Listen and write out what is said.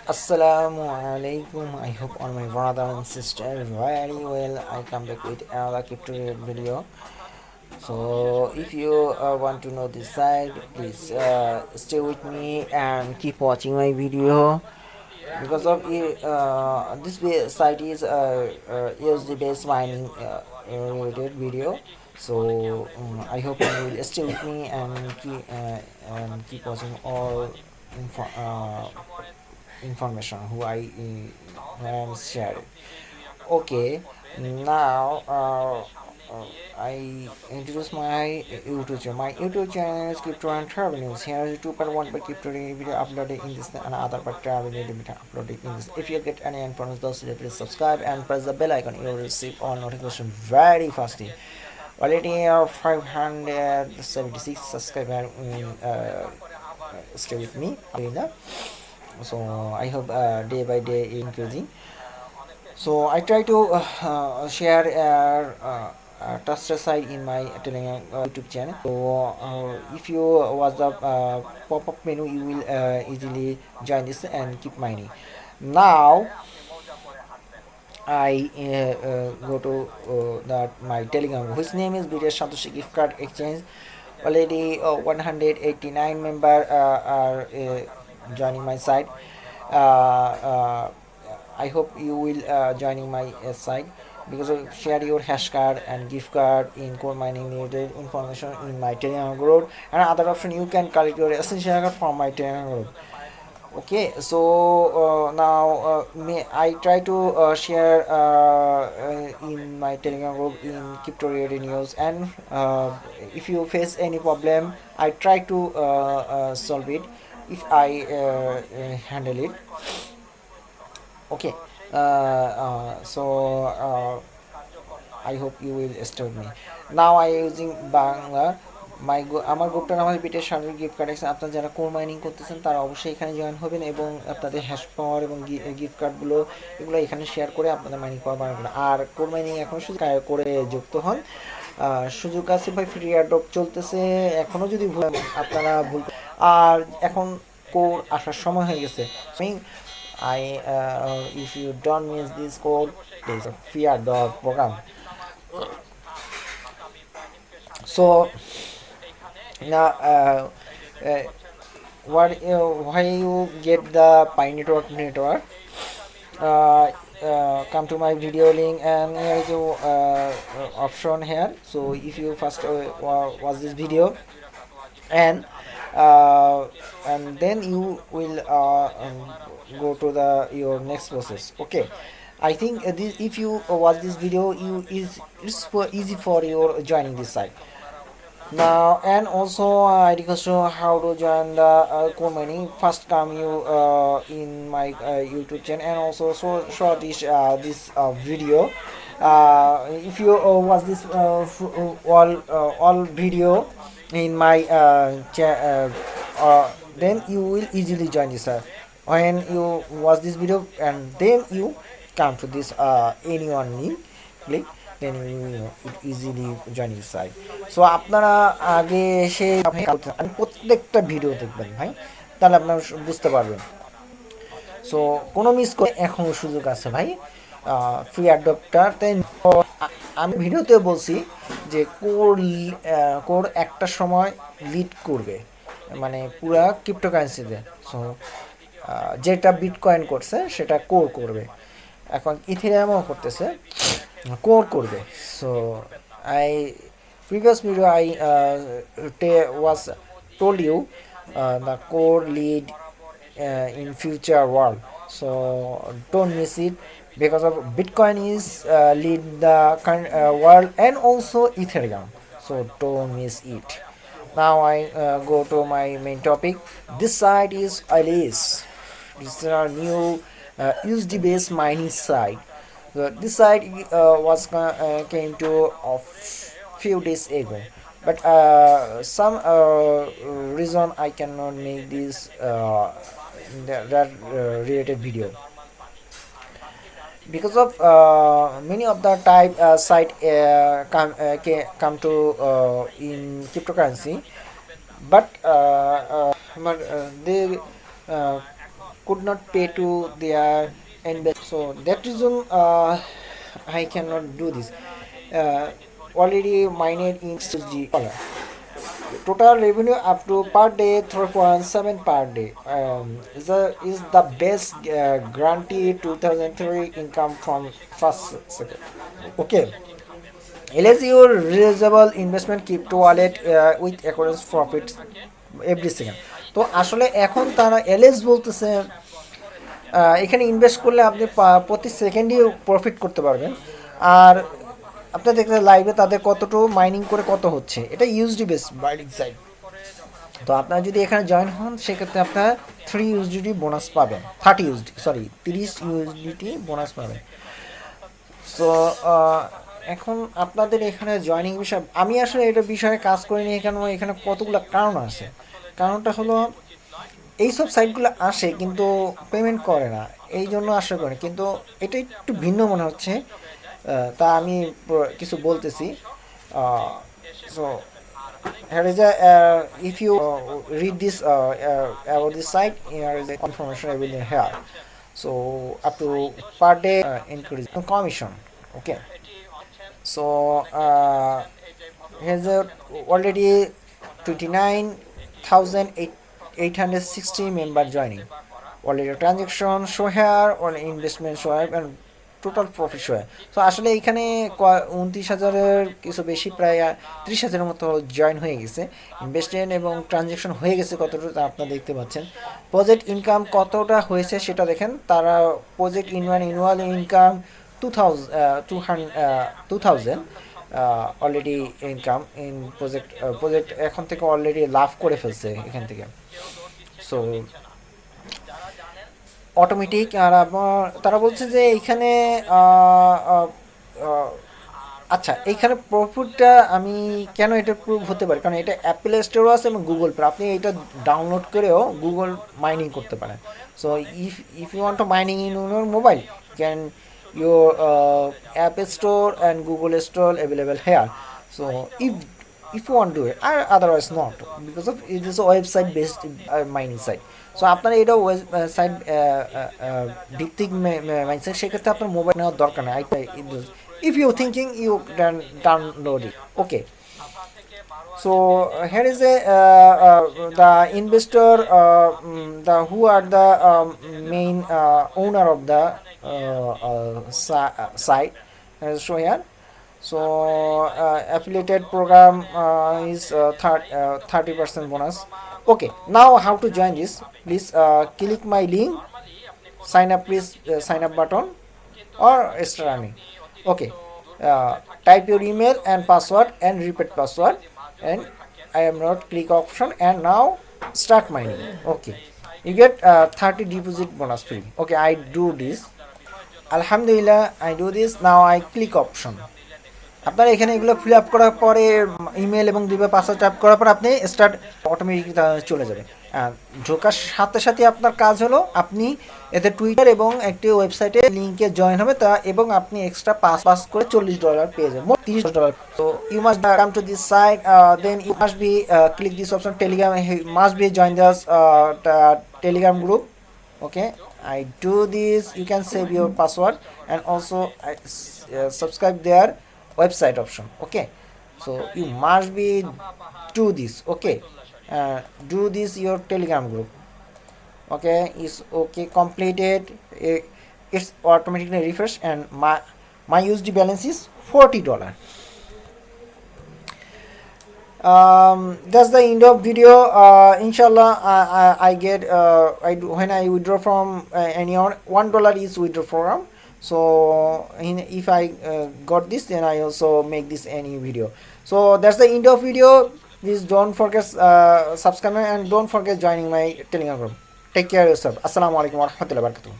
Assalamu alaikum. I hope all my brother and sister very well. I come back with another crypto video. So if you want to know this site, please stay with me and keep watching my video. Because of this site is USD based mining related video. So I hope you will stay with me and keep watching all information who I am sharing. Okay, now I introduce my YouTube channel. My YouTube channel is Crypto and Travel News. Here is 2.1 per crypto video uploaded in this and other per travel video uploaded in this. If you get any information, those please subscribe and press the bell icon. You will receive all notifications very fastly. Already 576 subscribers stay with me. So I hope day by day increasing. So I try to share trusted site in my Telegram YouTube channel. So if you watch the pop-up menu, you will easily join this and keep mining. Now I go to my Telegram, whose name is Satoshi Gift Card Exchange. Already 189 members are joining my site. I hope you will joining my site because of share your hash card and gift card in core mining related information in my Telegram group, and other option you can collect your essential card from my Telegram group. Okay, so now I try to share in my Telegram group in crypto related news, and if you face any problem, I try to solve it if I handle it. Okay, so I hope you will stay with me. Now I using Bangla. আমার গ্রুপটার নাম বিটের service gift card. আপনারা যারা core mining করতেছেন তারা অবশ্যই এখানে join হবেন এবং আপনাদের হ্যাশ পাওয়ার এবং গিফট কার্ডগুলো এগুলো এখানে শেয়ার করে আপনাদের মাইনিং পাওয়ার বানাবেন। আর কোর মাইনিং এখন শুধু করে যুক্ত হন, সুযোগ আছে ভাই, ফ্রি এয়ারড্রপ চলতেছে এখনও যদি আপনারা ভুল। আর এখন কোর আসার সময় হয়ে গেছে। If you don't miss this code, there's a free airdrop program. So now why you get the Pi network come to my video link, and here is your option here. So if you first watch this video and then you will go to your next process. Okay, I think if you watch this video, it's easy for your joining this site now. And also I request you how to join the core mining. First come you in my YouTube channel, and also show this video. If you watch this all video in my then you will easily join this when you watch this video, and then you come to this anyone link, click, then you easily join this site. So আপনারা আগে এসে প্রত্যেকটা video দেখবেন ভাই, তাহলে আপনারা বুঝতে পারবেন। সো কোনো মিস করে এখনও সুযোগ আছে ভাই ফ্রি অ্যাডপ্টার। তাই আমি ভিডিওতে বলছি যে কোর একটা সময় লিড করবে, মানে পুরা ক্রিপ্টোকারেন্সিতে। সো যেটা বিটকয়েন করছে সেটা কোর করবে, এখন ইথেরিয়ামও করতেছে, কোর করবে। So previous video I was told you the core lead in future world. So don't miss it, because of Bitcoin is lead the world, and also Ethereum. So don't miss it. Now I go to my main topic. This site is Aless. This is our new USD based mining site. This site came to a few days ago, but some reason I cannot make this that related video, because of many of the type site come to in cryptocurrency, but they could not pay to their invest. So that reason I cannot do this. uh, Already mined in $60. Total revenue up to per day 3.7 per day. Is the best guarantee 2003 income from first second. Okay. Unless your reusable investment crypto wallet with accurate profits every second. তো আসলে এখন তারা LS বলতেছে এখানে invest করলে আপনি প্রতি সেকেন্ডই profit করতে পারবেন। আর আপনার দেখতে লাইভে তাদের কতটুকু মাইনিং করে কত হচ্ছে, এটা ইউএসডি বেস বাইডিং সাইড। তো আপনারা যদি এখানে জয়েন হন সেক্ষেত্রে আপনারা 3 USDT বোনাস পাবেন, 30 USD, সরি 30 USDT বোনাস পাবেন। সো এখন আপনাদের এখানে জয়নিং বিষয়, আমি আসলে এটা বিষয়ে কাজ করিনি এখানে। এখানে কতগুলো কারণ আছে। কারণটা হলো এইসব সাইটগুলো আসে কিন্তু পেমেন্ট করে না, এই জন্য আশা করি। কিন্তু এটা একটু ভিন্ন মনে হচ্ছে, তা আমি কিছু বলতেছি। So here is a if you read this about this site, here is the information available here. So up to per day increase commission. Okay. So here's a already 29,860 member joining. Already transaction show here, or investment show here, and total profit show হয়। তো আসলে এখানে 29,000-এর কিছু বেশি, প্রায় 30,000-এর মতো join হয়ে গেছে। ইনভেস্টমেন্ট এবং ট্রানজ্যাকশন হয়ে গেছে কতটা তা আপনারা দেখতে পাচ্ছেন। প্রজেক্ট ইনকাম কতটা হয়েছে সেটা দেখেন। তারা প্রজেক্ট ইনওয়াল income 2,000 already income in project এখন থেকে অলরেডি লাভ করে ফেলছে এখান থেকে। So automatic. আর তারা বলছে যে এইখানে আচ্ছা, এইখানে প্রফিটটা আমি কেন এটা প্রুভ হতে পারি, কারণ এটা অ্যাপেল স্টোরও আছে এবং গুগল পে, আপনি এটা ডাউনলোড করেও গুগল মাইনিং করতে পারেন। So if you want to mining in your mobile, can your app store and Google store available here. So if you want to do it, or otherwise not, because of it is a website based mining site. So আপনারা এটা website ভিত্তিক mindset, সেক্ষেত্রে আপনার mobile নেওয়ার দরকার নেই। If you thinking you can download it. Okay. So here is a the investor, the who are the main owner of the site, show here. So affiliated program is 30% bonus. Okay, now how to join this? Please click my link, sign up, please sign up button or start earning. Okay, type your email and password and repeat password, and I am not click option, and now start mining. Okay, you get 30 deposit bonus free. Okay, I do this. Alhamdulillah, I do this. Now I click option. আপনারা এখানে এগুলো fill up করার পরে email এবং দুইবার password type করার পর আপনি স্টার্ট অটোমেটিক চলে যাবে। ঢোকার সাথে সাথে আপনার কাজ হলো আপনি এতে টুইটার এবং একটি ওয়েবসাইটে লিঙ্কে জয়েন হবে, তা এবং আপনি এক্সট্রা পাস করে $40 পেয়ে যাবেন, মোট $30। তো you must come to this site, then you must be click this option Telegram, must be join this Telegram group. Okay, I do this. You can save your password, and also I subscribe their website option. Okay, so you must be do this. Okay, do this your telegram group. Okay, is okay completed. It's automatically refresh, and my USD balance is $40. That's the end of video. Inshallah, I get when I withdraw from anyone, $1 is withdraw program. So if I got this, then I also make this any video. So that's the end of video. Please don't forget subscribing, and don't forget joining my telegram group. Take care of yourself. Assalamu alaikum warahmatullahi wabarakatuh.